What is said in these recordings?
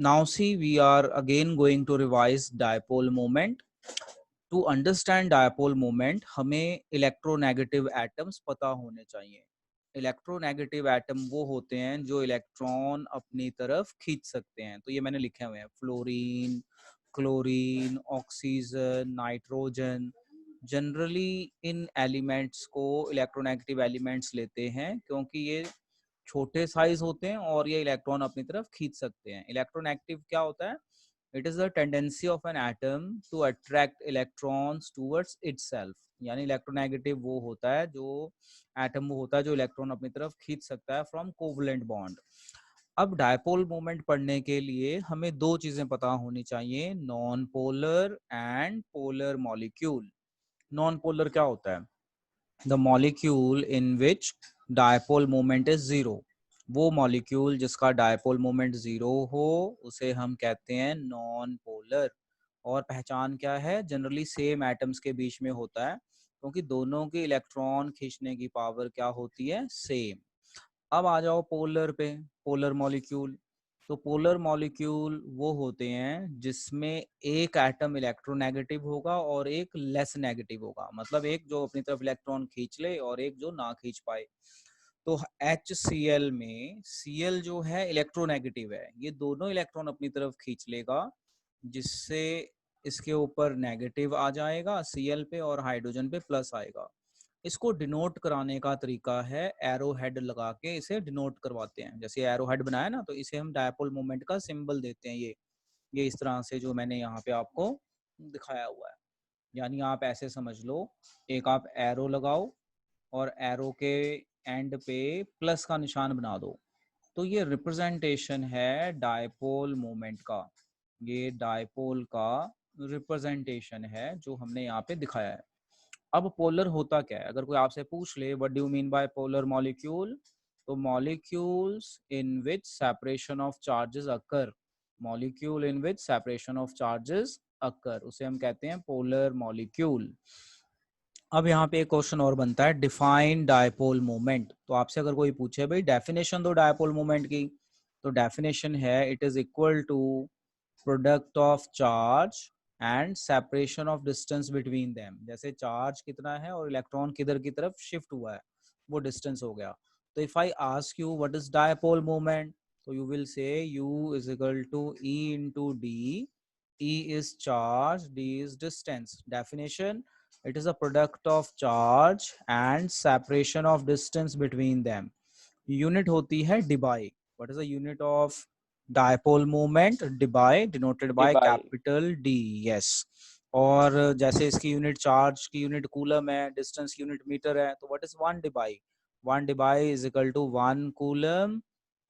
Now see, we are again going to revise dipole moment. To understand dipole moment, हमें electronegative atoms पता होने चाहिए. Electronegative atom वो होते हैं जो इलेक्ट्रॉन अपनी तरफ खींच सकते हैं. तो ये मैंने लिखे हुए हैं, fluorine, chlorine, oxygen, nitrogen. Generally in elements को इलेक्ट्रोनेगेटिव एलिमेंट्स लेते हैं क्योंकि ये छोटे साइज होते हैं और ये इलेक्ट्रॉन अपनी तरफ खींच सकते हैं. इलेक्ट्रोनेगेटिव क्या होता है? It is the tendency of an atom to attract electrons towards itself. यानी इलेक्ट्रोनेगेटिव वो होता है जो एटम वो होता है जो इलेक्ट्रॉन अपनी तरफ खींच सकता है फ्रॉम कोवलेंट बॉन्ड. अब डायपोल मोमेंट पढ़ने के लिए हमें दो चीजें पता होनी चाहिए, non polar and polar molecule. Non polar क्या होता है? The molecule in which dipole moment is zero. वो मॉलिक्यूल जिसका डायपोल मोमेंट जीरो हो उसे हम कहते हैं नॉन पोलर. और पहचान क्या है? जनरली सेम एटम्स के बीच में होता है क्योंकि दोनों की इलेक्ट्रॉन खींचने की पावर क्या होती है? सेम. अब आ जाओ पोलर पे, पोलर मॉलिक्यूल. तो पोलर मॉलिक्यूल वो होते हैं जिसमें एक एटम इलेक्ट्रोनेगेटिव होगा और एक लेस नेगेटिव होगा. मतलब एक जो अपनी तरफ इलेक्ट्रॉन खींच ले और एक जो ना खींच पाए. तो HCl में Cl जो है इलेक्ट्रोनेगेटिव है, ये दोनों इलेक्ट्रॉन अपनी तरफ खींच लेगा जिससे इसके ऊपर नेगेटिव आ जाएगा Cl पे और हाइड्रोजन पे प्लस आएगा. इसको डिनोट कराने का तरीका है एरो हेड लगा के इसे डिनोट करवाते हैं. जैसे एरो हेड बनाया ना, तो इसे हम डायपोल मोमेंट का सिंबल देते हैं. ये इस तरह से जो मैंने यहाँ पे आपको दिखाया हुआ है. यानी आप ऐसे समझ लो, एक आप एरो लगाओ और एरो के एंड पे प्लस का निशान बना दो. तो ये रिप्रेजेंटेशन है डायपोल मोमेंट का. ये डायपोल का रिप्रेजेंटेशन है जो हमने यहाँ पे दिखाया है. अब पोलर होता क्या है? अगर कोई आपसे पूछ ले what do you mean by polar molecule, तो molecules in which separation of charges occur. Molecule in which separation of charges occur, उसे हम कहते हैं पोलर मॉलिक्यूल. अब यहाँ पे एक क्वेश्चन और बनता है, डिफाइन डायपोल मोमेंट. तो आपसे अगर कोई पूछे भाई डेफिनेशन दो डायपोल मोमेंट की, तो डेफिनेशन है it is equal to product of charge and separation of distance between them. जैसे चार्ज कितना है और इलेक्ट्रॉन किधर की तरफ शिफ्ट हुआ है, वो डिस्टेंस हो गया. तो if I ask you what is dipole moment, तो you will say U is equal to E into D. E is charge, D is distance. Definition: it is a product of charge and separation of distance between them. Unit होती है debye. What is the unit of dipole moment? Debye, denoted by Debye. capital D. Yes. और जैसे इसकी unit charge की unit coulomb है, distance की unit metre है, तो what is one debye? One debye is equal to one coulomb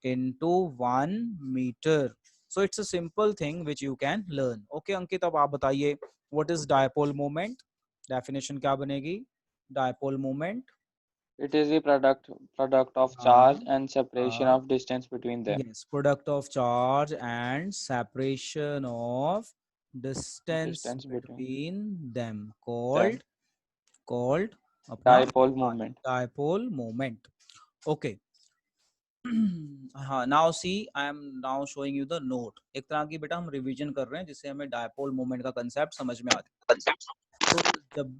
into one metre. So it's a simple thing which you can learn. Okay Ankit, अब आप बताइए what is dipole moment. Definition क्या बनेगी dipole moment? It is the product of charge हाँ and separation हाँ, of distance between them. yes, product of charge and separation of distance Distance between between them them. called अपना Dipole moment. dipole moment. Okay. हाँ, now see I am now showing you the note. एक तरह की बेटा हम revision कर रहे हैं जिससे हमें डायपोल मोमेंट का कंसेप्ट समझ में आ जाए. तो जब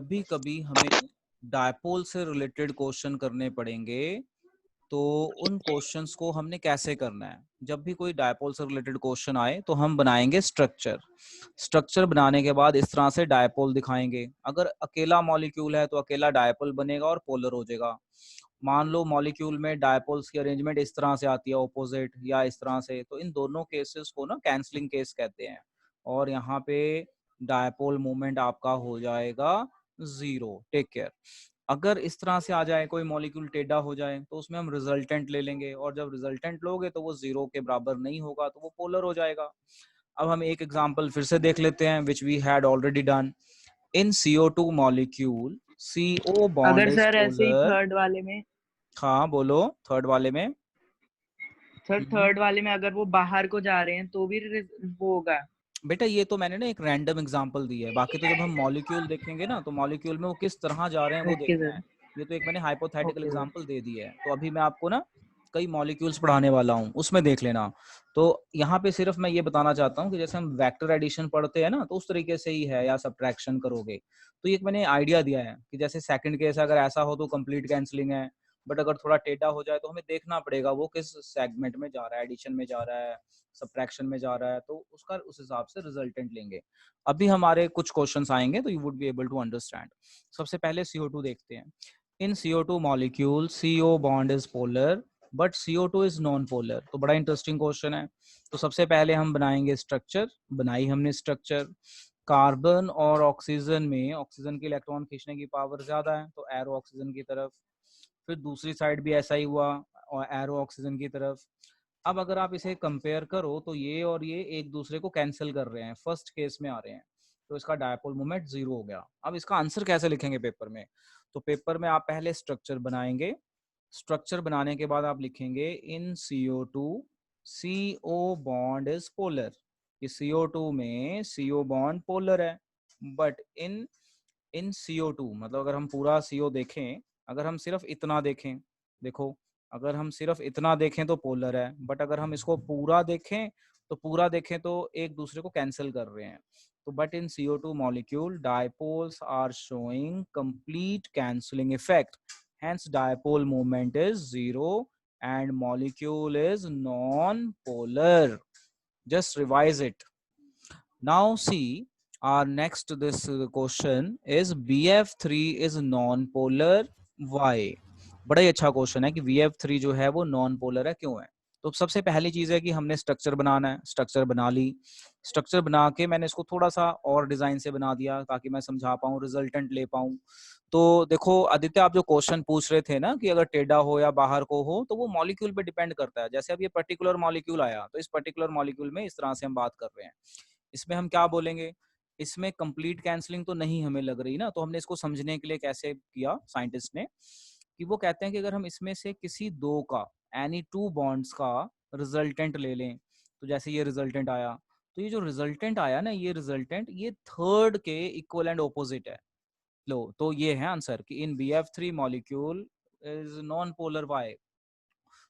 भी कभी हमें डायपोल से रिलेटेड क्वेश्चन करने पड़ेंगे, तो उन क्वेश्चंस को हमने कैसे करना है? जब भी कोई डायपोल से रिलेटेड क्वेश्चन आए तो हम बनाएंगे स्ट्रक्चर बनाने के बाद इस तरह से डायपोल दिखाएंगे. अगर अकेला मॉलिक्यूल है तो अकेला डायपोल बनेगा और पोलर हो जाएगा. मान लो मॉलिक्यूल में डायपोल्स की अरेंजमेंट इस तरह से आती है ऑपोजिट या इस तरह से, तो इन दोनों केसेस को ना कैंसलिंग केस कहते हैं. और यहाँ पे डायपोल मोमेंट आपका हो जाएगा जीरो. Take care. अगर इस तरह से आ जाए, कोई मॉलिक्यूल टेढ़ा हो जाए, तो उसमें हम रिजल्टेंट ले लेंगे, और जब रिजल्टेंट लोगे तो वो जीरो के बराबर नहीं होगा, तो वो पोलर हो जाएगा. अब हम एक एग्जांपल फिर से देख लेते हैं which we had already done. In CO2 molecule CO bond अगर इज सर ऐसे ही पोलर. थर्ड वाले में, हाँ बोलो, थर्ड वाले में. सर थर्ड वाले में अगर वो बाहर को जा रहे हैं तो भी वो होगा. बेटा ये तो मैंने ना एक रैंडम एग्जांपल दी है, बाकी तो जब हम मॉलिक्यूल देखेंगे ना, तो मॉलिक्यूल में वो किस तरह जा रहे हैं वो ओके देखना सर. है. ये तो एक मैंने हाइपोथेटिकल ओके सर. एग्जांपल दे दी है. तो अभी मैं आपको ना कई मॉलिक्यूल्स पढ़ाने वाला हूँ, उसमें देख लेना। तो यहाँ पे सिर्फ मैं ये बताना चाहता हूँ कि जैसे हम वेक्टर एडिशन पढ़ते हैं ना, तो उस तरीके से ही है, या सब्ट्रैक्शन करोगे। तो ये एक मैंने आइडिया दिया है कि जैसे सेकंड केस अगर ऐसा हो तो कंप्लीट कैंसलिंग है, बट अगर थोड़ा टेढ़ा हो जाए तो हमें देखना पड़ेगा वो किस सेगमेंट में जा रहा है, एडिशन में जा रहा है, सब्ट्रैक्शन में जा रहा है, तो उसका उस हिसाब से रिजल्टेंट लेंगे। अभी हमारे कुछ क्वेश्चंस आएंगे तो you would be able to understand. सबसे पहले CO2 देखते हैं। In CO2 molecule CO bond is polar but CO2 is non polar. तो बड़ा इंटरेस्टिंग क्वेश्चन है। तो सबसे पहले हम बनाएंगे स्ट्रक्चर। बनाई हमने स्ट्रक्चर। कार्बन और ऑक्सीजन में ऑक्सीजन के इलेक्ट्रॉन खींचने की पावर ज्यादा है, तो एरो ऑक्सीजन की तरफ। फिर दूसरी साइड भी ऐसा ही हुआ, और एरो ऑक्सीजन की तरफ। अब अगर आप इसे कंपेयर करो तो ये और ये एक दूसरे को कैंसिल कर रहे हैं, फर्स्ट केस में आ रहे हैं, तो इसका डायपोल मोमेंट 0 हो गया। अब इसका आंसर कैसे लिखेंगे पेपर में? तो पेपर में आप पहले स्ट्रक्चर बनाएंगे। स्ट्रक्चर बनाने के बाद आप लिखेंगे इन CO2 CO bond is polar, कि CO2 में CO बॉन्ड पोलर है। बट इन CO2, मतलब अगर हम पूरा CO देखें, अगर हम सिर्फ इतना देखें, देखो अगर हम सिर्फ इतना देखें तो पोलर है, बट अगर हम इसको पूरा देखें तो एक दूसरे को कैंसिल कर रहे हैं। तो but in CO2 molecule dipoles are showing complete cancelling effect, hence dipole moment is 0 and molecule is non-polar. Just revise it. Now see, our next this question is BF3 is non-polar. Why? बड़ा ही अच्छा question है कि BF3 जो है वो non polar है, क्यों है? तो सबसे पहली चीज है कि हमने स्ट्रक्चर बनाना है। स्ट्रक्चर बना ली। स्ट्रक्चर बना के मैंने इसको थोड़ा सा और डिजाइन से बना दिया ताकि मैं समझा पाऊँ, रिजल्टेंट ले पाऊँ। तो देखो आदित्य, आप जो क्वेश्चन पूछ रहे थे ना कि अगर टेढ़ा हो या बाहर को हो, तो वो मॉलिक्यूल पे डिपेंड करता है। जैसे अब ये पर्टिकुलर मॉलिक्यूल आया, तो इस पर्टिकुलर मॉलिक्यूल में इस तरह से हम बात कर रहे हैं। इसमें हम क्या बोलेंगे? इसमें कंप्लीट कैंसलिंग तो नहीं हमें लग रही ना, तो हमने इसको समझने के लिए कैसे किया साइंटिस्ट ने, कि वो कहते हैं कि अगर हम इसमें से किसी दो का, एनी टू बॉन्ड्स का रिजल्टेंट ले लें, तो जैसे ये रिजल्टेंट आया, तो ये जो रिजल्टेंट आया ना, ये रिजल्टेंट ये थर्ड के इक्वल एंड ऑपोजिट है। लो, तो ये है आंसर कि in BF3 molecule is non polar. Why?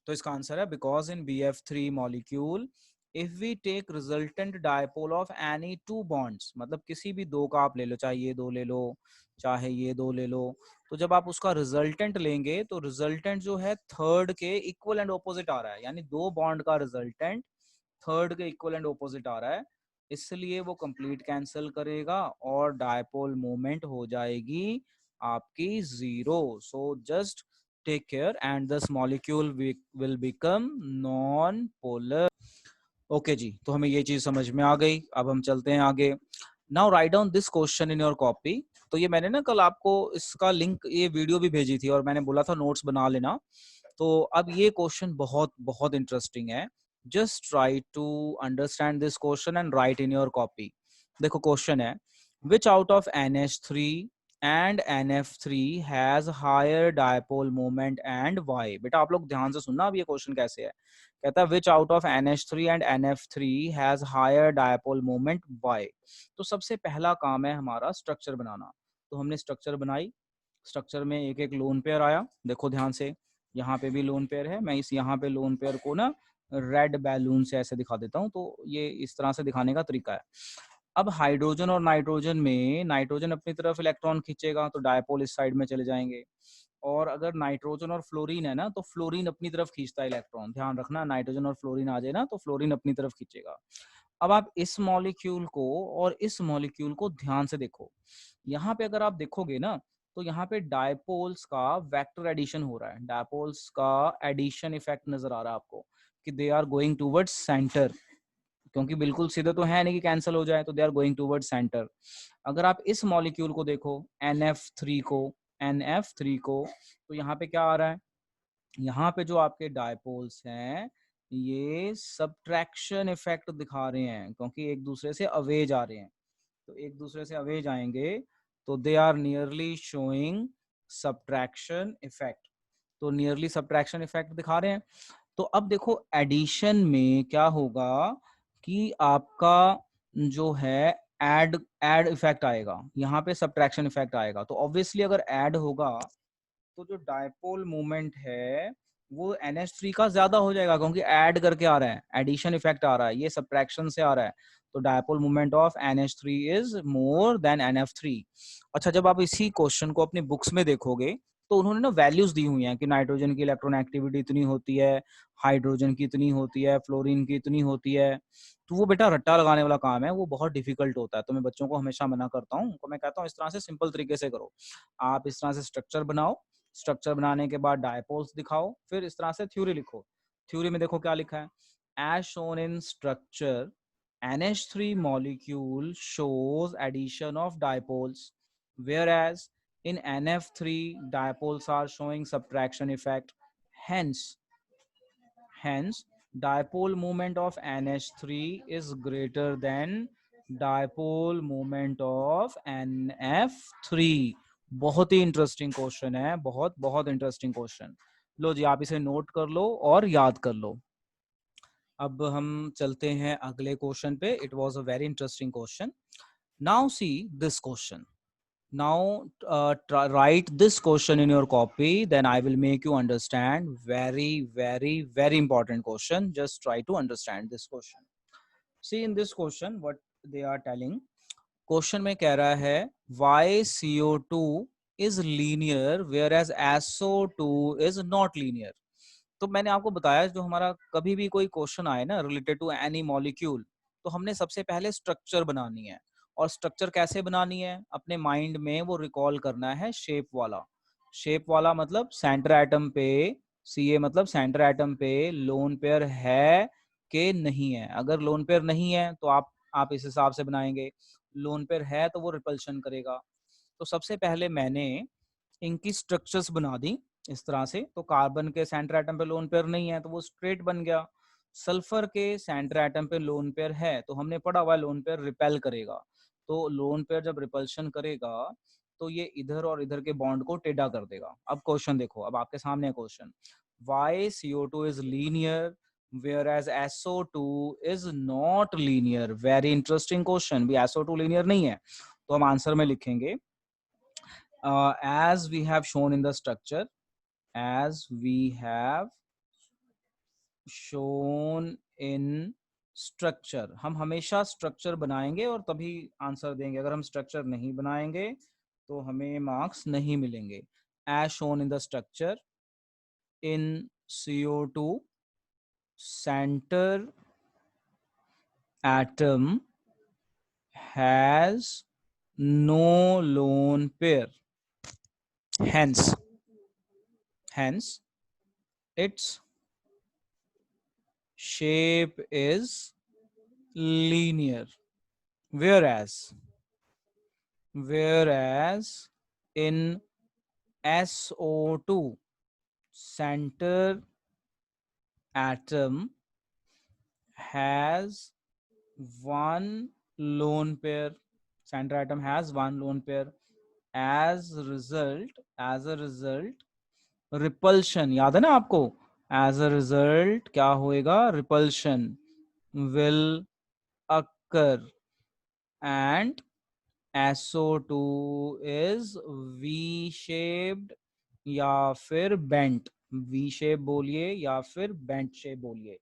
तो इसका आंसर है because in BF3 molecule if we take resultant dipole of any two bonds, मतलब किसी भी दो का आप ले लो, चाहे ये दो ले लो, चाहे ये दो ले लो, तो जब आप उसका रिजल्टेंट लेंगे तो रिजल्टेंट जो है थर्ड के इक्वल एंड ऑपोजिट आ रहा है, यानी दो बॉन्ड का रिजल्टेंट थर्ड के इक्वल एंड ऑपोजिट आ रहा है, इसलिए वो कंप्लीट कैंसिल करेगा और डायपोल मोमेंट हो जाएगी आपकी 0। So just take care and this molecule will become non polar. Okay ji, तो हमें ये चीज समझ में आ गई। अब हम चलते हैं आगे। Now write down this question in your copy. तो ये मैंने ना कल आपको इसका लिंक, ये वीडियो भी भेजी थी और मैंने बोला था नोट्स बना लेना। तो अब ये क्वेश्चन बहुत बहुत इंटरेस्टिंग है। Just try to understand this question and write in your copy. देखो क्वेश्चन है, which out of NH3 and NF3 has higher dipole moment and why? बेटा आप लोग ध्यान से सुनना, अब ये क्वेश्चन कैसे है। कहता है which out of NH3 and NF3 has higher dipole moment why? तो सबसे पहला काम है हमारा स्ट्रक्चर बनाना। तो हमने स्ट्रक्चर बनाई। स्ट्रक्चर में एक एक लोन पेयर आया, देखो ध्यान से, यहाँ पे भी लोन पेयर है। मैं इस यहाँ पे लोन पेयर को ना रेड बैलून से ऐसे दिखा देता हूँ, तो ये इस तरह से दिखाने का तरीका है। अब हाइड्रोजन और नाइट्रोजन में नाइट्रोजन अपनी तरफ इलेक्ट्रॉन खींचेगा तो डायपोल इस साइड में चले जाएंगे, और अगर नाइट्रोजन और फ्लोरीन है ना, तो फ्लोरीन अपनी तरफ खींचता है इलेक्ट्रॉन। ध्यान रखना, नाइट्रोजन और फ्लोरीन आ जाए ना तो फ्लोरीन अपनी तरफ खींचेगा। अब आप इस मॉलिक्यूल को और इस मॉलिक्यूल को ध्यान से देखो। यहाँ पे अगर आप देखोगे ना, तो यहाँ पे डायपोल्स का वेक्टर एडिशन हो रहा है। डायपोल्स का एडिशन इफेक्ट नजर आ रहा है आपको कि they are going towards centre, क्योंकि बिल्कुल सीधे तो है नहीं कि कैंसिल हो जाए, तो they are going towards centre. अगर आप इस मॉलिक्यूल को देखो, NF3 को, तो यहाँ पे क्या आ रहा है? यहाँ पे जो आपके डायपोल्स हैं ये सबट्रैक्शन इफेक्ट दिखा रहे हैं, क्योंकि एक दूसरे से अवे जा रहे हैं। तो एक दूसरे से अवे जाएंगे तो they are nearly showing subtraction effect. तो नियरली सबट्रैक्शन इफेक्ट दिखा रहे हैं। तो अब देखो एडिशन में क्या होगा कि आपका जो है ऐड इफेक्ट आएगा, यहाँ पे सबट्रैक्शन इफेक्ट आएगा। तो ऑब्वियसली अगर ऐड होगा तो जो डायपोल मोमेंट है वो NH3 का ज्यादा हो जाएगा क्योंकि ऐड करके आ रहा है, एडिशन इफेक्ट आ रहा है, ये सब्ट्रैक्शन से आ रहा है, तो dipole moment of NH3 is more than NF3। अच्छा, जब आप इसी क्वेश्चन को अपनी बुक्स में देखोगे तो उन्होंने ना वैल्यूज दी हुई हैं कि नाइट्रोजन की इलेक्ट्रोनेगेटिविटी इतनी होती है, हाइड्रोजन की इतनी होती है, फ्लोरीन की इतनी होती है। तो वो बेटा रट्टा लगाने वाला काम है, वो बहुत डिफिकल्ट होता है। तो मैं बच्चों को हमेशा मना करता हूँ, मैं कहता हूँ इस तरह से सिंपल तरीके से करो। आप इस तरह से स्ट्रक्चर बनाओ, स्ट्रक्चर बनाने के बाद डायपोल्स दिखाओ, फिर इस तरह से थ्योरी लिखो। थ्योरी में देखो क्या लिखा है, as shown in structure NH3 molecule shows addition of dipoles, whereas in NF3 dipoles are showing subtraction effect. Hence dipole moment of NH3 is greater than dipole moment of NF3। बहुत ही interesting question है, बहुत बहुत interesting question. लो जी, आप इसे note कर लो और याद कर लो। अब हम चलते हैं अगले क्वेश्चन पे। It was a very interesting question. Now see this question. Now write this question in your copy, then I will make you understand. Very important question. Just try to understand this question. See in this question what they are telling. Question में कह रहा है why CO2 is linear whereas SO2 is not linear। तो मैंने आपको बताया, जो हमारा कभी भी कोई क्वेश्चन आए ना रिलेटेड टू एनी मॉलिक्यूल, तो हमने सबसे पहले स्ट्रक्चर बनानी है। और स्ट्रक्चर कैसे बनानी है, अपने माइंड में वो रिकॉल करना है शेप वाला। शेप वाला मतलब सेंटर एटम पे, CA मतलब सेंटर एटम पे लोन पेयर है कि नहीं है। अगर लोन पेयर नहीं है तो आप इस हिसाब से बनाएंगे, लोन पेयर है तो वो रिपल्शन करेगा। तो सबसे पहले मैंने इनकी स्ट्रक्चर्स बना दी इस तरह से। तो कार्बन के सेंटर एटम पे लोन पेयर नहीं है तो वो स्ट्रेट बन गया। सल्फर के सेंटर एटम पे लोन पेयर है, तो हमने पढ़ा हुआ लोन पेयर रिपेल करेगा। तो लोन पेयर जब रिपल्शन करेगा तो ये इधर और इधर के बॉन्ड को टेढ़ा कर देगा। अब क्वेश्चन देखो, अब आपके सामने है question, why CO2 is linear whereas SO2 is not linear। Very interesting question. भी SO2 लीनियर नहीं है, तो हम आंसर में लिखेंगे as we have shown in the structure, as we have shown in structure। हम हमेशा स्ट्रक्चर बनाएंगे और तभी आंसर देंगे। अगर हम स्ट्रक्चर नहीं बनाएंगे तो हमें मार्क्स नहीं मिलेंगे। as shown in the structure, in CO2 center atom has no lone pair, hence its shape is linear, whereas in SO2 center atom has one lone pair, center atom has one lone pair। as a result repulsion, याद है ना आपको, as a result क्या होएगा, repulsion will occur and SO2 is V shaped या फिर bent। V shape बोलिए या फिर bent shape बोलिए।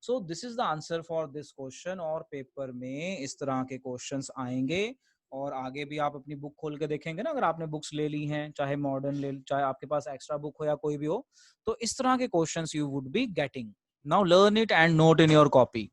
So this is the answer for this question. और पेपर में इस तरह के क्वेश्चंस आएंगे और आगे भी आप अपनी बुक खोल के देखेंगे ना, अगर आपने बुक्स ले ली हैं, चाहे मॉडर्न ले, चाहे आपके पास एक्स्ट्रा बुक हो या कोई भी हो, तो इस तरह के questions you would be getting. Now learn it and note in your copy.